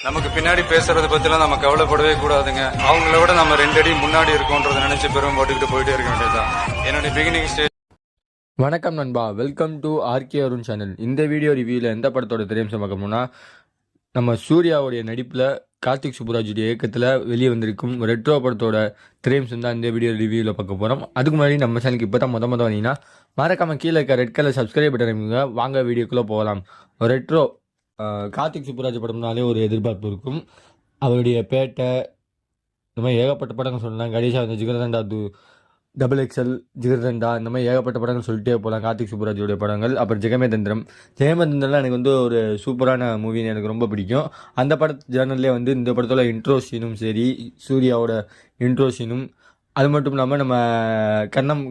நமக்கு பின்னாடி பேசுறதை பத்திலாம் நம்ம கவலைப்படவே கூடாதுங்க. அவங்கள விட நம்ம 2 அடி முன்னாடி இருக்கோன்றதை நினைச்சு பெரும் போட்டுக்கிட்டு போயிட்டே இருக்க வேண்டியதுதான் என்னுடைய பிகினிங் ஸ்டேஜ். வணக்கம் நண்பா, welcome to RK Arun channel. இந்த வீடியோ ரிவ்யூவில் எந்த படத்தோட திரையம்சம் பார்க்கணும்னா, நம்ம சூர்யாவுடைய நடிப்பில் கார்த்திக் சுப்புராஜுடைய இயக்கத்தில் வெளியே வந்திருக்கும் ரெட்ரோ படத்தோட திரையம்சம் தான் இந்த வீடியோ ரிவ்யூவில் பார்க்க போகிறோம். அதுக்கு முன்னாடி நம்ம சேனலுக்கு இப்போ தான் முத வந்தீங்கன்னா மறக்காம கீழே இருக்க ரெட் கலர் சப்ஸ்கிரைப் பட்டன் வாங்க வீடியோக்குள்ளே போகலாம். ரெட்ரோ கார்த்திக் சுப்புராஜ் படம்னாலே ஒரு எதிர்பார்ப்பு இருக்கும். அவருடைய பேட்டை இந்த மாதிரி ஏகப்பட்ட படங்கள் சொல்லலாம். கணேஷா வந்து ஜிகர்தண்டா XXL ஜிகர்தண்டா இந்த மாதிரி ஏகப்பட்ட படங்கள் சொல்லிட்டே போகலாம். கார்த்திக் சுப்புராஜுடைய படங்கள். அப்புறம் ஜெகமேதந்திரம் எனக்கு வந்து ஒரு சூப்பரான மூவின்னு எனக்கு ரொம்ப பிடிக்கும். அந்த ஜேர்னல்லே வந்து இந்த படத்தோட இன்ட்ரோ சீனும் சரி, சூர்யாவோட இன்ட்ரோ சீனும், அது மட்டும் இல்லாமல் நம்ம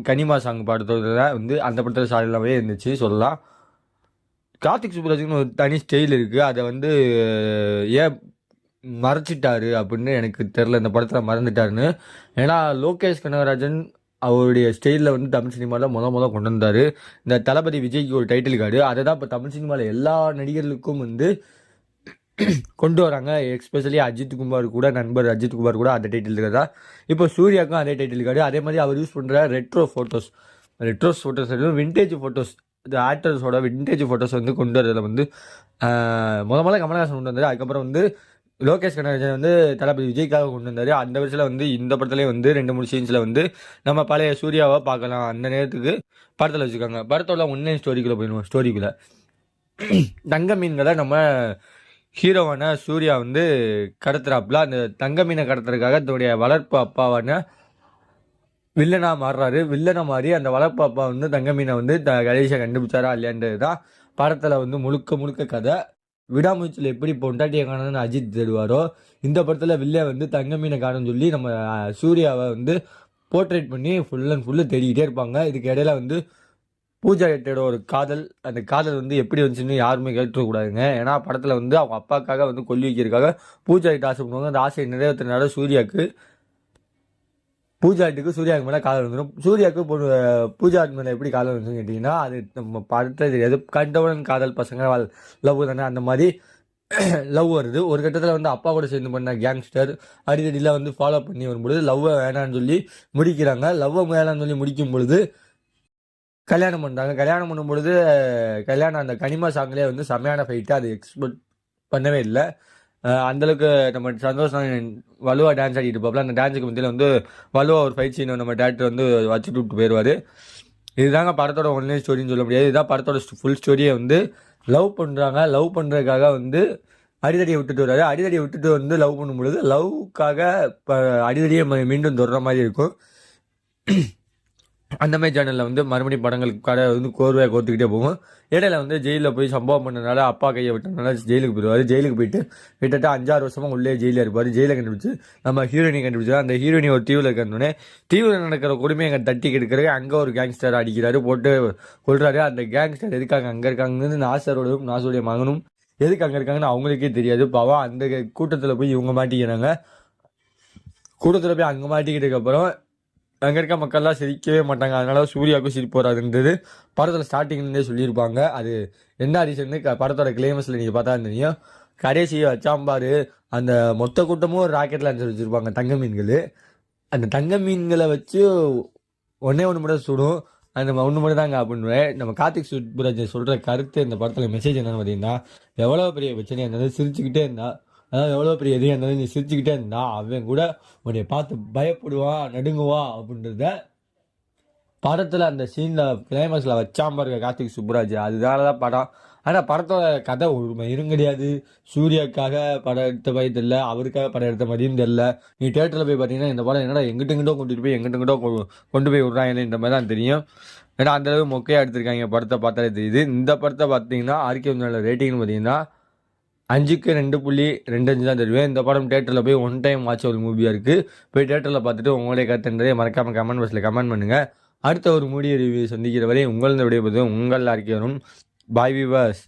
கனிமா சாங் படத்தோட வந்து அந்த படத்தில் சாலையிலாமே இருந்துச்சு சொல்லலாம். கார்த்திக் சுப்புராஜுக்குன்னு ஒரு தனி ஸ்டைல் இருக்குது. அதை வந்து ஏன் மறைச்சிட்டாரு அப்படின்னு எனக்கு தெரில, இந்த படத்தில் மறந்துட்டாருன்னு. ஏன்னா லோகேஷ் கனகராஜன் அவருடைய ஸ்டைலில் வந்து தமிழ் சினிமாவில் முத கொண்டு வந்தார். இந்த தளபதி விஜய்க்கு ஒரு டைட்டில் கார்டு, அதை தான் இப்போ தமிழ் சினிமாவில் எல்லா நடிகர்களுக்கும் வந்து கொண்டு வராங்க. எஸ்பெஷலி அஜித் குமார் கூட, நண்பர் அஜித் குமார் கூட அந்த டைட்டில் கார்டு தான். இப்போ சூர்யாவுக்கும் அதே டைட்டில் கார்டு. அதே மாதிரி அவர் யூஸ் பண்ணுற ரெட்ரோ ஃபோட்டோஸ் விண்டேஜ் ஃபோட்டோஸ், இந்த ஆக்டர்ஸோட விண்டேஜ் ஃபோட்டோஸ் வந்து கொண்டு வரதில் வந்து முதல்ல கமலஹாசன் கொண்டு வந்தார். அதுக்கப்புறம் வந்து லோகேஷ் கனகராஜன் வந்து தளபதி விஜய்க்காக கொண்டு வந்தார். அந்த வருஷத்தில் வந்து இந்த படத்துலேயே வந்து 2-3 சீன்ஸில் வந்து நம்ம பழைய சூர்யாவை பார்க்கலாம். அந்த நேரத்துக்கு படத்தில் வச்சுருக்காங்க. படத்தோட ஒன்லைன் ஸ்டோரிக்குள்ளே போயிடுவோம். ஸ்டோரிக்குள்ளே தங்க மீன்களை நம்ம ஹீரோவான சூர்யா வந்து கடத்துறாப்புல. அந்த தங்க மீனை கடத்துறதுக்காக தன்னுடைய வளர்ப்பு அப்பாவான வில்லனாக மாறுறாரு. வில்லனாக மாறி அந்த வளர்ப்பு அப்பா வந்து தங்க மீனை வந்து கணேஷை கண்டுபிடிச்சாரா இல்லையான்றது தான் படத்தில் வந்து முழுக்க கதை. விடாமுயற்சியில் எப்படி பொண்டாட்டியை காணணும்னு அஜித் தேடுவாரோ, இந்த படத்தில் வில்ல வந்து தங்க மீனை காணும்னு சொல்லி நம்ம சூர்யாவை வந்து போர்ட்ரேட் பண்ணி ஃபுல் அண்ட் ஃபுல்லு தேடிக்கிட்டே இருப்பாங்க. இதுக்கு இடையில வந்து பூஜா ஹெட்டோட ஒரு காதல், அந்த காதல் வந்து எப்படி வந்துச்சுன்னு யாருமே கேட்டுக்கூடாதுங்க. ஏன்னா படத்தில் வந்து அவங்க அப்பாக்காக வந்து கொல்லி வைக்கிறதுக்காக பூஜா ஹெட் ஆசை பண்ணுவாங்க. அந்த ஆசையை நிறைவேற்றினால பூஜாட்டுக்கு சூர்யாவுக்கு மேலே காதல் வந்துடும். சூர்யாவுக்கு பூஜாட்டு மேலே எப்படி காதல் வந்துச்சுன்னு கேட்டிங்கன்னா, அது நம்ம படத்தை தெரியாது. கண்டவுடன் காதல் பசங்க லவ் தானே, அந்த மாதிரி லவ் வருது. ஒரு கட்டத்தில் வந்து அப்பா கூட சேர்ந்து பண்ண கேங்ஸ்டர் அடிதடியில் வந்து ஃபாலோ பண்ணி வரும்பொழுது லவ்வை வேணான்னு சொல்லி முடிக்கிறாங்க. லவ்வை வேணான்னு சொல்லி முடிக்கும் பொழுது கல்யாணம் பண்ணுறாங்க. கல்யாணம் பண்ணும்பொழுது அந்த கனிமா சாங்லேயே வந்து செம்மையான ஃபைட்டு. அது எக்ஸ்பெக்ட் பண்ணவே இல்லை. அந்தளவுக்கு நம்ம சந்தோஷம் வலுவாக டான்ஸ் ஆடிட்டு இருப்பாப்புல. அந்த டான்ஸுக்கு மத்தியில் வந்து வலுவாக ஒரு ஃபைட் சீனை நம்ம டேரக்டர் வந்து வச்சுட்டு விட்டு போயிடுவார். இதுதாங்க படத்தோட ஒன்லைன் ஸ்டோரின்னு சொல்ல முடியாது. இதுதான் படத்தோட ஃபுல் ஸ்டோரியை வந்து லவ் பண்ணுறாங்க. லவ் பண்ணுறதுக்காக வந்து அடிதடியை விட்டுட்டு வர்றாரு. அடிதடியை விட்டுட்டு வந்து லவ் பண்ணும்பொழுது லவ்க்காக அடிதடியை மீண்டும் தொடர மாதிரி இருக்கும். அந்த மாதிரி சேனலில் வந்து மறுபடியும் படங்களுக்கு கடை வந்து கோர்வையாக கோர்த்துக்கிட்டே போகும். இடையில வந்து ஜெயிலில் போய் சம்பவம் பண்ணனால அப்பா கையை விட்டனால ஜெயிலுக்கு போயிடுவார். ஜெயிலுக்கு போயிட்டு கிட்டத்தட்ட 5-6 வருஷமாக உள்ளே ஜெயிலில் இருப்பார். ஜெயிலை கண்டுபிடிச்சு நம்ம ஹீரோயினை கண்டுபிடிச்சா, அந்த ஹீரோயினி ஒரு தீவில் இருக்கிறோன்னே தீவில் நடக்கிற கொடுமையை அங்கே தட்டி கெடுக்கிறது. அங்கே ஒரு கேங்ஸ்டர் அடிக்கிறாரு, போட்டு கொள்றாரு. அந்த கேங்ஸ்டர் எதுக்காக அங்கே இருக்காங்கன்னு நாசரோடும் நாசருடைய மகனும் எதுக்கு அங்கே இருக்காங்கன்னு அவங்களுக்கே தெரியாது. பாவம் அந்த கூட்டத்தில் போய் இவங்க மாட்டிக்கிறாங்க. கூட்டத்தில் போய் அங்கே மாட்டிக்கிட்டதுக்கப்புறம் அங்கே இருக்க மக்கள்லாம் சிரிக்கவே மாட்டாங்க. அதனால சூர்யாவுக்கும் சிரிப்பு வராதுன்றது படத்தில் ஸ்டார்டிங்லேருந்தே சொல்லியிருப்பாங்க. அது என்ன ரீசன்னு படத்தோட கிளைமேக்ஸில் நீங்கள் பார்த்தா தெரியும். கடைசியை வச்சாம்பாரு, அந்த மொத்த கூட்டமும் ஒரு ராக்கெட் லான்ச்சர் வச்சுருப்பாங்க தங்க மீன்கள். அந்த தங்க மீன்களை வச்சு ஒன்றே மட்டும் சுடும். அந்த ஒன்று மட்டும் தாங்க அப்படின்னு நம்ம கார்த்திக் சுப்புராஜ் சொல்கிற கருத்து இந்த படத்தில் மெசேஜ் என்னென்னு பார்த்தீங்கன்னா, எவ்வளோ பெரிய பிரச்சனையாக இருந்தாலும் சிரிச்சுக்கிட்டே இருந்தா, அதாவது எவ்வளோ பெரிய எதையும் இருந்தாலும் நீ சிரிச்சுக்கிட்டே இருந்தா அவன் கூட உன்னை பார்த்து பயப்படுவான், நடுங்குவான் அப்படின்றத படத்தில் அந்த சீனில் கிளைமேக்ஸில் வச்சாமல் இருக்க கார்த்திக் சுப்புராஜ். அதனால தான் படம். ஆனால் படத்தோட கதை ஒரு இரும் கிடையாது. சூர்யாவுக்காக படம் எடுத்த மாதிரி தெரியல, அவருக்காக படம் எடுத்த மாதிரியும் தெரியல. நீ தேட்டரில் போய் பார்த்தீங்கன்னா இந்த படம் என்னடா எங்கிட்டோ கொண்டு போய் விட்றாங்கன்ற மாதிரி தான் தெரியும். ஏன்னா அந்தளவு மொக்கையாக எடுத்திருக்காங்க. படத்தை பார்த்தாலே தெரியுது. இந்த படத்தை பார்த்தீங்கன்னா ஆர்கே ரேட்டிங்னு பார்த்தீங்கன்னா 5க்கு 2.25 தான் தருவேன். இந்த படம் தேட்டரில் போய் ஒன் டைம் வாட்ச் ஒரு மூவியாக இருக்குது. போய் தேட்டரில் பார்த்துட்டு உங்களுடைய கருத்துன்றதே மறக்காமல் கமெண்ட் பாக்ஸில் கமெண்ட் பண்ணுங்கள். அடுத்த ஒரு மூடிய ரிவ்யூ சந்திக்கிற வரை உங்களது விடைபெறுவது உங்கள் ஆர்கே அருண். பாய் வியூவர்ஸ்.